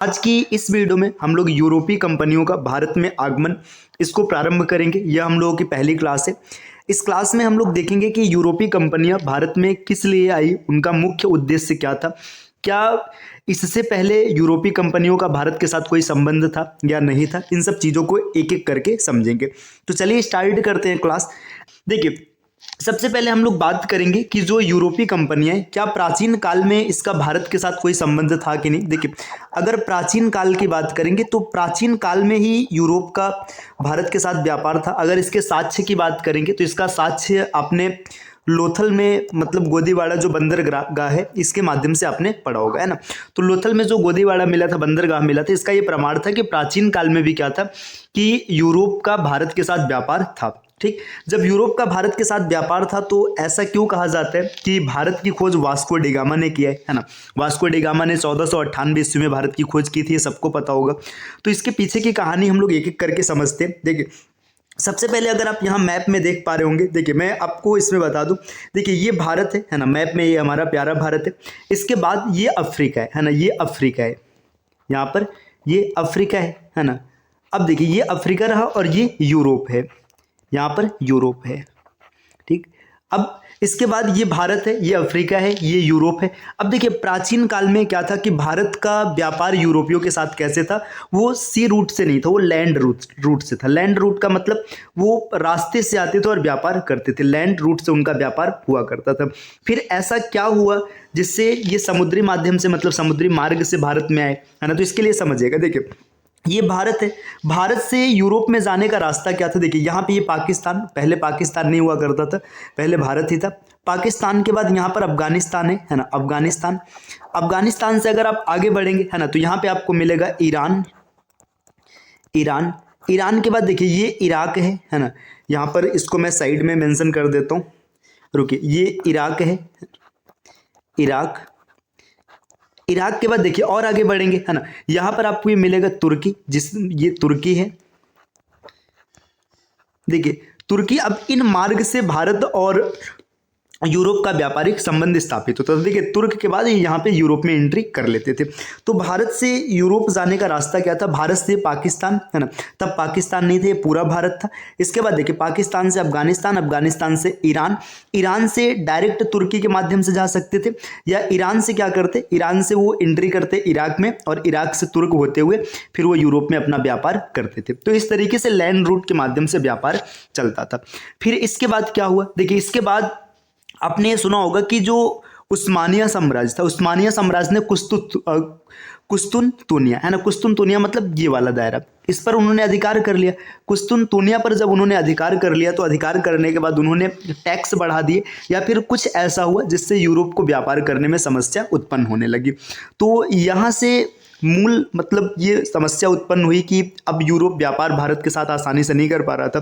आज की इस वीडियो में हम लोग यूरोपीय कंपनियों का भारत में आगमन इसको प्रारंभ करेंगे। यह हम लोगों की पहली क्लास है। इस क्लास में हम लोग देखेंगे कि यूरोपीय कंपनियां भारत में किस लिए आई, उनका मुख्य उद्देश्य क्या था, क्या इससे पहले यूरोपीय कंपनियों का भारत के साथ कोई संबंध था या नहीं था। इन सब चीज़ों को एक एक करके समझेंगे। तो चलिए स्टार्ट करते हैं क्लास। देखिए, सबसे पहले हम लोग बात करेंगे कि जो यूरोपीय कंपनियां हैं, क्या प्राचीन काल में इसका भारत के साथ कोई संबंध था कि नहीं। देखिए, अगर प्राचीन काल की बात करेंगे तो प्राचीन काल में ही यूरोप का भारत के साथ व्यापार था। अगर इसके साक्ष्य की बात करेंगे तो इसका साक्ष्य आपने लोथल में, मतलब गोदीवाड़ा जो बंदरगाह है, इसके माध्यम से आपने पढ़ा होगा, है ना। तो लोथल में जो गोदीवाड़ा मिला था, बंदरगाह मिला था, इसका ये प्रमाण था कि प्राचीन काल में भी क्या था कि यूरोप का भारत के साथ व्यापार था। ठीक, जब यूरोप का भारत के साथ व्यापार था तो ऐसा क्यों कहा जाता है कि भारत की खोज वास्को डिगामा ने किया है ना। वास्को डिगामा ने 1498 ईस्वी में भारत की खोज की थी, ये सबको पता होगा। तो इसके पीछे की कहानी हम लोग एक एक करके समझते हैं। देखिए, सबसे पहले अगर आप यहाँ मैप में देख पा रहे होंगे, देखिए मैं आपको इसमें बता दूं, देखिए ये भारत है ना, मैप में ये हमारा प्यारा भारत है। इसके बाद ये अफ्रीका है ना, ये अफ्रीका है, यहाँ पर ये अफ्रीका है ना। अब देखिए, ये अफ्रीका रहा और ये यूरोप है, यहाँ पर यूरोप है। ठीक, अब इसके बाद ये भारत है, ये अफ्रीका है, ये यूरोप है। अब देखिए, प्राचीन काल में क्या था कि भारत का व्यापार यूरोपियों के साथ कैसे था, वो सी रूट से नहीं था, वो लैंड रूट से था। लैंड रूट का मतलब वो रास्ते से आते थे और व्यापार करते थे, लैंड रूट से उनका व्यापार हुआ करता था। फिर ऐसा क्या हुआ जिससे ये समुद्री माध्यम से, मतलब समुद्री मार्ग से भारत में आए, है ना। तो इसके लिए समझिएगा, देखिए ये भारत है, भारत से यूरोप में जाने का रास्ता क्या था। देखिए यहाँ पे ये पाकिस्तान, पहले पाकिस्तान नहीं हुआ करता था, पहले भारत ही था। पाकिस्तान के बाद यहाँ पर अफगानिस्तान है ना, अफगानिस्तान। अफगानिस्तान से अगर आप आगे बढ़ेंगे, है ना, तो यहाँ पे आपको मिलेगा ईरान, ईरान। ईरान के बाद देखिए ये इराक है ना। यहाँ पर इसको मैं साइड में मेंशन कर देता हूँ, रुकिए, ये इराक है, इराक। इराक के बाद देखिए और आगे बढ़ेंगे, है ना, यहाँ पर आपको ये मिलेगा तुर्की, ये तुर्की है। देखिए तुर्की, अब इन मार्ग से भारत और यूरोप का व्यापारिक संबंध स्थापित होता था। देखिए तुर्क के बाद यहाँ पे यूरोप में एंट्री कर लेते थे। तो भारत से यूरोप जाने का रास्ता क्या था, भारत से पाकिस्तान, है ना। तब पाकिस्तान नहीं थे, ये पूरा भारत था। इसके बाद देखिए, पाकिस्तान से अफगानिस्तान, अफगानिस्तान से ईरान, ईरान से डायरेक्ट तुर्की के माध्यम से जा सकते थे, या ईरान से क्या करते, ईरान से वो एंट्री करते इराक में, और इराक से तुर्क होते हुए फिर वो यूरोप में अपना व्यापार करते थे। तो इस तरीके से लैंड रूट के माध्यम से व्यापार चलता था। फिर इसके बाद क्या हुआ, देखिए इसके बाद आपने ये सुना होगा कि जो उस्मानिया साम्राज्य था, उस्मानिया साम्राज्य ने कुस्तुनतुनिया, है ना, कुस्तुनतुनिया मतलब ये वाला दायरा, इस पर उन्होंने अधिकार कर लिया। कुस्तुनतुनिया पर जब उन्होंने अधिकार कर लिया तो अधिकार करने के बाद उन्होंने टैक्स बढ़ा दिए, या फिर कुछ ऐसा हुआ जिससे यूरोप को व्यापार करने में समस्या उत्पन्न होने लगी। तो यहाँ से मूल मतलब ये समस्या उत्पन्न हुई कि अब यूरोप व्यापार भारत के साथ आसानी से नहीं कर पा रहा था।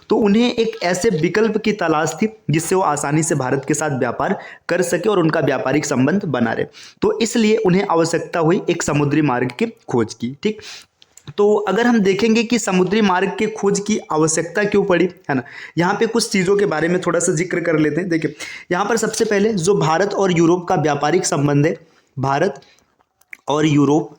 तो उन्हें एक ऐसे विकल्प की तलाश थी जिससे वो आसानी से भारत के साथ व्यापार कर सके और उनका व्यापारिक संबंध बना रहे। तो इसलिए उन्हें आवश्यकता हुई एक समुद्री मार्ग की खोज की। ठीक, तो अगर हम देखेंगे कि समुद्री मार्ग के खोज की आवश्यकता क्यों पड़ी, है ना, यहाँ पे कुछ चीज़ों के बारे में थोड़ा सा जिक्र कर लेते हैं। देखिए यहाँ पर सबसे पहले जो भारत और यूरोप का व्यापारिक संबंध है, भारत और यूरोप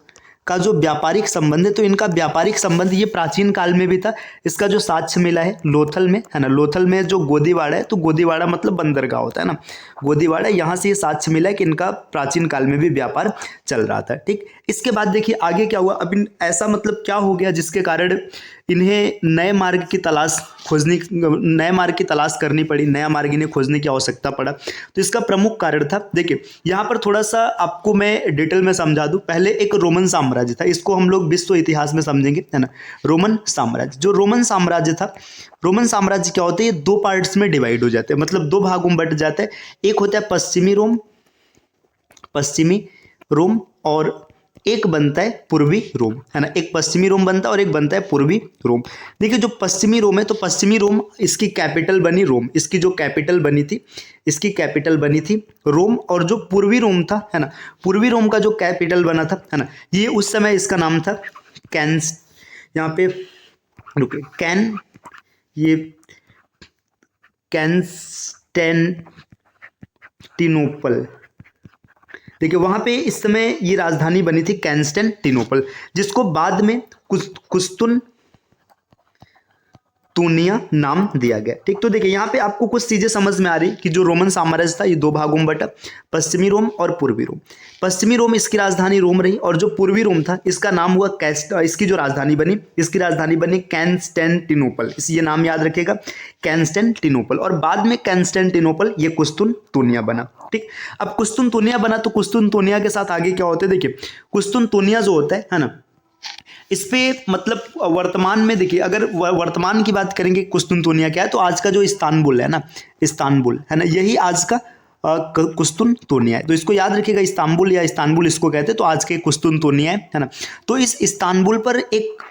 का जो व्यापारिक संबंध है, तो इनका व्यापारिक संबंध ये प्राचीन काल में भी था। इसका जो साक्ष्य मिला है लोथल में, है ना, लोथल में जो गोदीवाड़ा है, तो गोदीवाड़ा मतलब बंदरगाह होता है ना, गोदीवाड़ा, यहाँ से ये साक्ष्य मिला है कि इनका प्राचीन काल में भी व्यापार चल रहा था। ठीक, इसके बाद देखिए आगे क्या हुआ। अब इन ऐसा मतलब क्या हो गया जिसके कारण इन्हें नए मार्ग की तलाश नए मार्ग की तलाश करनी पड़ी, नया मार्ग इन्हें खोजने की आवश्यकता पड़ा। तो इसका प्रमुख कारण था, देखिए यहाँ पर थोड़ा सा आपको मैं डिटेल में समझा दूं। पहले एक रोमन साम्राज्य था, इसको हम लोग विश्व इतिहास में समझेंगे, है ना। रोमन साम्राज्य, जो रोमन साम्राज्य था, रोमन साम्राज्य क्या होते हैं, ये दो पार्ट्स में डिवाइड हो जाते हैं, मतलब दो भागों में बट जाता है। एक होता है पश्चिमी रोम, पश्चिमी रोम, और एक बनता है पूर्वी रोम, है ना। एक पश्चिमी रोम बनता है और एक बनता है पूर्वी रोम। देखिए जो पश्चिमी रोम है, तो पश्चिमी रोम, इसकी कैपिटल बनी रोम, इसकी जो कैपिटल बनी थी, इसकी कैपिटल बनी थी रोम। और जो पूर्वी रोम था, है ना, पूर्वी रोम का जो कैपिटल बना था, है ना, ये उस समय इसका नाम था कैंस, यहाँ पे रुके, ये कैंस्टेंटिनोपल, देखिए वहाँ पे इस समय ये राजधानी बनी थी कैंस्टेंटिनोपल, जिसको बाद में कुस्तुन तुनिया नाम दिया गया। ठीक, तो देखिए यहाँ पे आपको कुछ चीजें समझ में आ रही कि जो रोमन साम्राज्य था ये दो भागों में बटा, पश्चिमी रोम और पूर्वी रोम। पश्चिमी रोम इसकी राजधानी रोम रही, और जो पूर्वी रोम था इसका नाम हुआ इसकी जो राजधानी बनी, इसकी राजधानी बनी कैंस्टेंटिनोपल। इस ये नाम याद रखिएगा, कैंस्टेंटिनोपल। और बाद में कैंस्टेंटिनोपल ये कुस्तुनतुनिया बना। ठीक, अब कुस्तुनतुनिया बना तो कुस्तुनतुनिया के साथ आगे क्या होते हैं, देखिए कुस्तुनतुनिया जो होता है ना, इस पे मतलब वर्तमान में देखिए, अगर वर्तमान की बात करेंगे कुस्तुनतुनिया क्या है, तो आज का जो इस्तांबुल है ना, इस्तांबुल है ना, यही आज का कुस्तुनतुनिया है। तो इसको याद रखिएगा, इस्तांबुल या इस्तांबुल इसको कहते हैं, तो आज के कुस्तुनतुनिया है ना। तो इस इस्तांबुल पर एक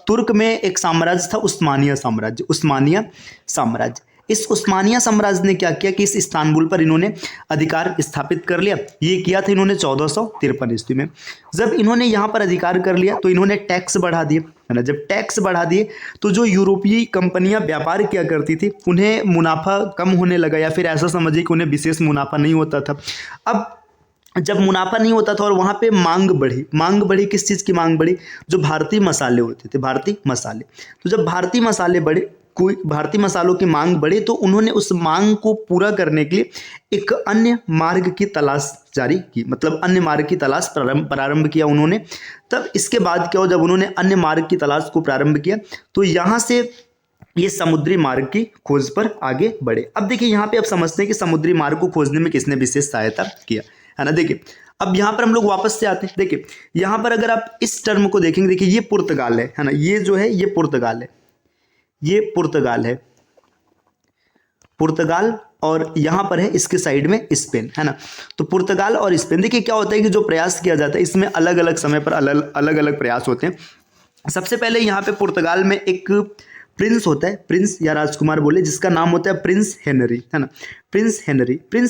तुर्क में एक साम्राज्य था, उस्मानिया साम्राज्य, उस्मानिया साम्राज्य। इस उस्मानिया साम्राज्य ने क्या किया कि इस इस्तांबुल पर इन्होंने अधिकार स्थापित कर लिया। ये किया था इन्होंने 1453 ईस्वी में। जब इन्होंने यहाँ पर अधिकार कर लिया तो इन्होंने टैक्स बढ़ा दिए, है ना। जब टैक्स बढ़ा दिए तो जो यूरोपीय कंपनियां व्यापार किया करती थी उन्हें मुनाफा कम होने लगा, या फिर ऐसा समझिए कि उन्हें विशेष मुनाफा नहीं होता था। अब जब मुनाफा नहीं होता था और वहाँ पे मांग बढ़ी, किस चीज़ की मांग बढ़ी, जो भारतीय मसाले होते थे, भारतीय मसाले। तो जब भारतीय मसाले बढ़े, कोई भारतीय मसालों की मांग बढ़े, तो उन्होंने उस मांग को पूरा करने के लिए एक अन्य मार्ग की तलाश जारी की, मतलब अन्य मार्ग की तलाश प्रारंभ किया उन्होंने। तब इसके बाद क्या हो, जब उन्होंने अन्य मार्ग की तलाश को प्रारंभ किया तो यहाँ से ये समुद्री मार्ग की खोज पर आगे बढ़े। अब देखिए यहाँ पे अब समझते हैं कि समुद्री मार्ग को खोजने में किसने विशेष सहायता किया, है ना। देखिए अब यहाँ पर हम लोग वापस से आते हैं। देखिए यहाँ पर अगर आप इस टर्म को देखेंगे, देखिए ये पुर्तगाल है ना, ये जो है ये पुर्तगाल है, ये पुर्तगाल है, पुर्तगाल, और यहां पर है इसके साइड में स्पेन, है ना। तो पुर्तगाल और स्पेन, देखिए क्या होता है कि जो प्रयास किया जाता है इसमें अलग अलग समय पर अलग अलग प्रयास होते हैं। सबसे पहले यहाँ पे पुर्तगाल में एक प्रिंस होता है, प्रिंस या राजकुमार बोले, जिसका नाम होता है प्रिंस हेनरी, है ना। प्रिंस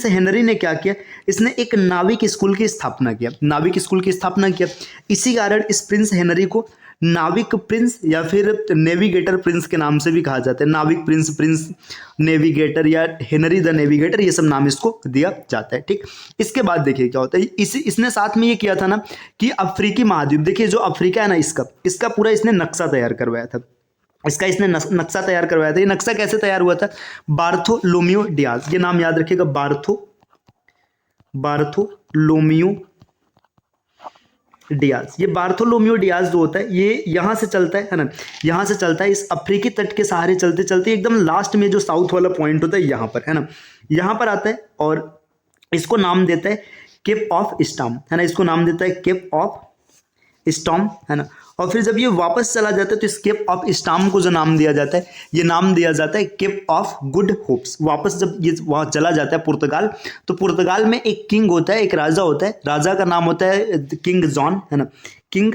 हेनरी ने क्या किया, इसने एक नाविक स्कूल की स्थापना किया, नाविक स्कूल की स्थापना किया। इसी कारण इस प्रिंस हेनरी को नाविक प्रिंस या फिर नेविगेटर प्रिंस के नाम से भी कहा जाता है। नाविक प्रिंस, प्रिंस नेविगेटर या हेनरी द नेविगेटर, ये सब नाम इसको दिया जाता है। ठीक, इसके बाद देखिए क्या होता है, इसने साथ में ये किया था ना कि अफ्रीकी महाद्वीप, देखिए जो अफ्रीका है ना, इसका पूरा इसने नक्शा तैयार करवाया था, इसने नक्शा तैयार करवाया था। ये नक्शा कैसे तैयार हुआ था, बार्थोलोमियो डियाज, ये नाम याद रखिएगा, बार्थोलोमियो डियाज। ये बार्थोलोमियो डियाज जो होता है ये यहाँ से चलता है ना, यहाँ से चलता है, इस अफ्रीकी तट के सहारे चलते चलते एकदम लास्ट में जो साउथ वाला पॉइंट होता है यहाँ पर, है ना, यहाँ पर आता है और इसको नाम देता है केप ऑफ स्टॉर्म, है ना, इसको नाम देता है केप ऑफ स्टॉर्म, है ना। और फिर जब ये वापस चला जाता है तो इस केप ऑफ स्टॉर्म को जो नाम दिया जाता है, ये नाम दिया जाता है केप ऑफ गुड होप्स। वापस जब ये वहाँ चला जाता है पुर्तगाल, तो पुर्तगाल में एक किंग होता है, एक राजा होता है, राजा का नाम होता है किंग जॉन, है ना, किंग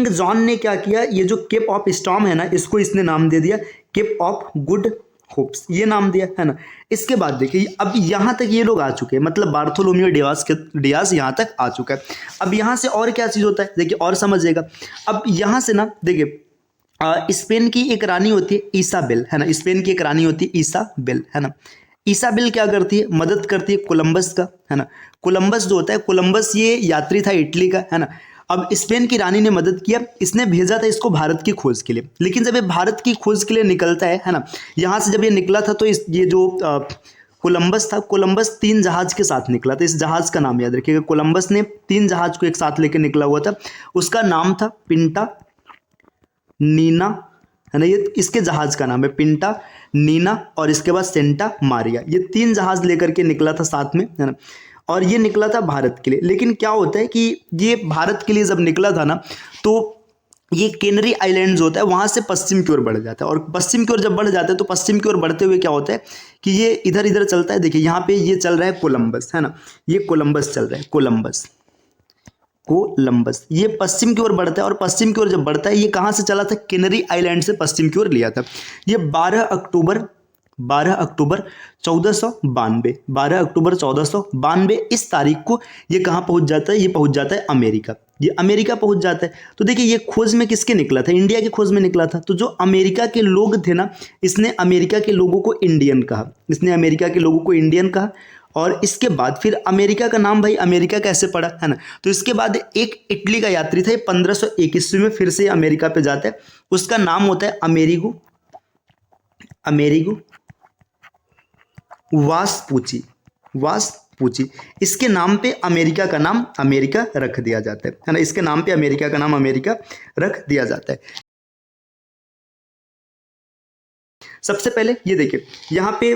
जॉन ने क्या किया, ये जो केप ऑफ स्टॉर्म है ना, इसको इसने नाम दे दिया केप ऑफ गुड होप्स, ये नाम दिया, है ना। इसके बाद देखिए अब यहाँ तक ये लोग आ चुके हैं, मतलब बार्थोलोमियो डियाज यहाँ तक आ चुका है। अब यहाँ से और क्या चीज़ होता है, देखिए और समझिएगा। अब यहाँ से ना देखिए स्पेन की एक रानी होती है ईसाबेल, है ना, स्पेन की एक रानी होती है ईसाबेल, है ना। ईसाबेल क्या करती है, मदद करती है कोलंबस का, है ना। कोलंबस जो होता है, कोलंबस ये यात्री था इटली का, है ना। अब स्पेन की रानी ने मदद किया, इसने भेजा था इसको भारत की खोज के लिए। लेकिन जब ये भारत की खोज के लिए निकलता है ना, यहाँ से जब ये निकला था तो ये जो कोलंबस था, कोलंबस 3 जहाज के साथ निकला था। इस जहाज का नाम याद रखिएगा, कोलंबस ने 3 जहाज को एक साथ लेकर निकला हुआ था। उसका नाम था पिंटा नीना, है ना, ये इसके जहाज का नाम है पिंटा नीना, और इसके बाद सेंटा मारिया। ये 3 जहाज लेकर के निकला था साथ में, है ना, और ये निकला था भारत के लिए। लेकिन क्या होता है कि ये भारत के लिए जब निकला था ना, तो ये कैनरी आइलैंड्स होता है, वहाँ से पश्चिम की ओर बढ़ जाता है, और पश्चिम की ओर जब बढ़ जाता है तो पश्चिम की ओर बढ़ते हुए क्या होता है कि ये इधर इधर चलता है। देखिए यहाँ पे ये चल रहा है कोलंबस, है ना, ये कोलंबस चल रहा है, कोलंबस ये पश्चिम की ओर बढ़ता है, और पश्चिम की ओर जब बढ़ता है, ये कहाँ से चला था, कैनरी आइलैंड से पश्चिम की ओर लिया था। ये 12 अक्टूबर 1492 इस तारीख को ये कहाँ पहुँच जाता है, ये पहुँच जाता है अमेरिका, ये अमेरिका पहुँच जाता है। तो देखिए ये खोज में किसके निकला था, इंडिया की खोज में निकला था। तो जो अमेरिका के लोग थे ना, इसने अमेरिका के लोगों को इंडियन कहा, और इसके बाद फिर अमेरिका का नाम भाई अमेरिका कैसे पड़ा, है ना। तो इसके बाद एक इटली का यात्री था, 1521 ईस्वी में फिर से अमेरिका पे जाता है, उसका नाम होता है अमेरिगो वास्पूची। इसके नाम पे अमेरिका का नाम अमेरिका रख दिया जाता है ना। इसके नाम पे अमेरिका का नाम अमेरिका रख दिया जाता है। सबसे पहले ये देखिए, यहाँ पे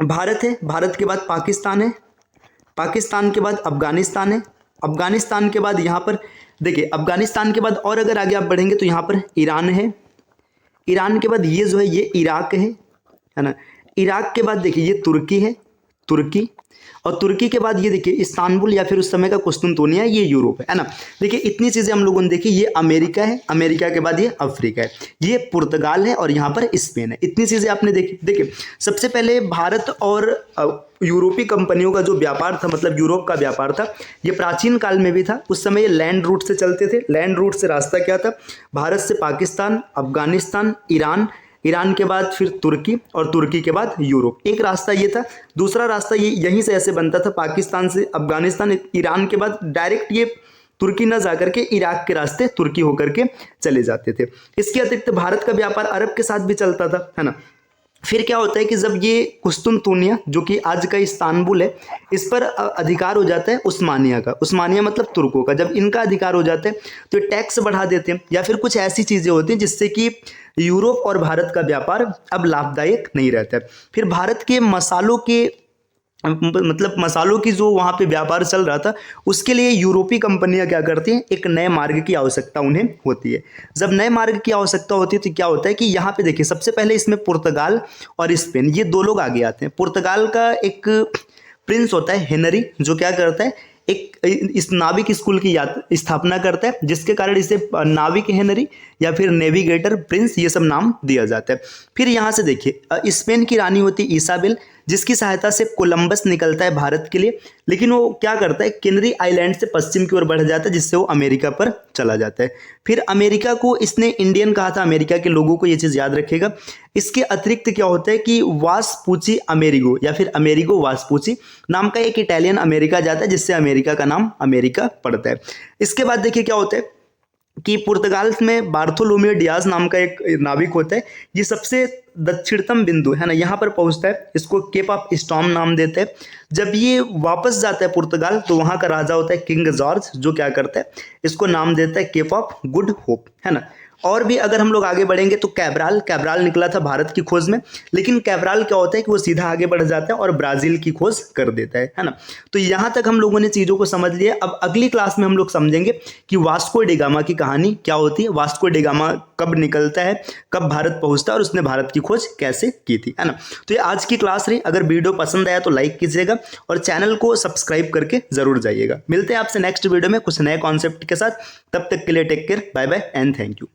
भारत है, भारत के बाद पाकिस्तान है, पाकिस्तान के बाद अफगानिस्तान है, अफगानिस्तान के बाद यहाँ पर देखिए, अफगानिस्तान के बाद और अगर आगे आप बढ़ेंगे तो यहाँ पर ईरान है, ईरान के बाद ये जो है ये इराक है ना। इराक के बाद देखिए ये तुर्की है, तुर्की, और तुर्की के बाद ये देखिए इस्तांबुल या फिर उस समय का कुस्तुनतुनिया, ये यूरोप है ना। देखिए इतनी चीज़ें हम लोगों ने देखी, ये अमेरिका है, अमेरिका के बाद ये अफ्रीका है, ये पुर्तगाल है और यहाँ पर स्पेन है। इतनी चीज़ें आपने देखी। देखिए सबसे पहले भारत और यूरोपीय कंपनियों का जो व्यापार था, मतलब यूरोप का व्यापार था, ये प्राचीन काल में भी था। उस समय ये लैंड रूट से चलते थे। लैंड रूट से रास्ता क्या था, भारत से पाकिस्तान, अफगानिस्तान, ईरान, ईरान के बाद फिर तुर्की, और तुर्की के बाद यूरोप। एक रास्ता ये था। दूसरा रास्ता ये यहीं से ऐसे बनता था, पाकिस्तान से अफगानिस्तान, ईरान के बाद डायरेक्ट ये तुर्की न जाकर के इराक के रास्ते तुर्की होकर के चले जाते थे। इसके अतिरिक्त भारत का व्यापार अरब के साथ भी चलता था, है ना। फिर क्या होता है कि जब ये कुस्तुनतुनिया जो कि आज का इस्तांबुल है, इस पर अधिकार हो जाता है उस्मानिया का। उस्मानिया मतलब तुर्कों का। जब इनका अधिकार हो जाता है तो टैक्स बढ़ा देते हैं या फिर कुछ ऐसी चीज़ें होती हैं जिससे कि यूरोप और भारत का व्यापार अब लाभदायक नहीं रहता है। फिर भारत के मसालों के मतलब मसालों की जो वहाँ पे व्यापार चल रहा था, उसके लिए यूरोपीय कंपनियां क्या करती हैं, एक नए मार्ग की आवश्यकता उन्हें होती है। जब नए मार्ग की आवश्यकता होती है तो क्या होता है कि यहाँ पे देखिए सबसे पहले इसमें पुर्तगाल और स्पेन, ये दो लोग आगे आते हैं। पुर्तगाल का एक प्रिंस होता है हेनरी, जो क्या करता है, एक इस नाविक स्कूल की स्थापना करता है, जिसके कारण इसे नाविक हेनरी या फिर नेविगेटर प्रिंस ये सब नाम दिया जाता है। फिर यहाँ से देखिए स्पेन की रानी होती है इसाबेल, जिसकी सहायता से कोलंबस निकलता है भारत के लिए, लेकिन वो क्या करता है, कैनरी आइलैंड से पश्चिम की ओर बढ़ जाता है, जिससे वो अमेरिका पर चला जाता है। फिर अमेरिका को इसने इंडियन कहा था, अमेरिका के लोगों को ये चीज़ याद रखेगा। इसके अतिरिक्त क्या होता है कि वास्पूची अमेरिगो या फिर अमेरिगो वास्पूची नाम का एक इटालियन अमेरिका जाता है, जिससे अमेरिका का नाम अमेरिका पड़ता है। इसके बाद देखिए क्या होता है कि पुर्तगाल में बार्थोलोमियो डियाज नाम का एक नाविक होता है, ये सबसे दक्षिणतम बिंदु है ना, यहाँ पर पहुँचता है, इसको केप ऑफ स्टॉर्म नाम देते हैं। जब ये वापस जाता है पुर्तगाल तो वहाँ का राजा होता है किंग जॉर्ज, जो क्या करता है, इसको नाम देता है केप ऑफ गुड होप, है ना। और भी अगर हम लोग आगे बढ़ेंगे तो कैब्राल निकला था भारत की खोज में, लेकिन कैब्राल क्या होता है कि वो सीधा आगे बढ़ जाता है और ब्राज़ील की खोज कर देता है ना। तो यहाँ तक हम लोगों ने चीज़ों को समझ लिया। अब अगली क्लास में हम लोग समझेंगे कि वास्को डी गामा की कहानी क्या होती है, वास्को डी गामा कब निकलता है, कब भारत पहुँचता है और उसने भारत की खोज कैसे की थी, है ना। तो ये आज की क्लास रही। अगर वीडियो पसंद आया तो लाइक कीजिएगा और चैनल को सब्सक्राइब करके ज़रूर जाइएगा। मिलते हैं आपसे नेक्स्ट वीडियो में कुछ नए कॉन्सेप्ट के साथ। तब तक के लिए take care, bye bye and thank you.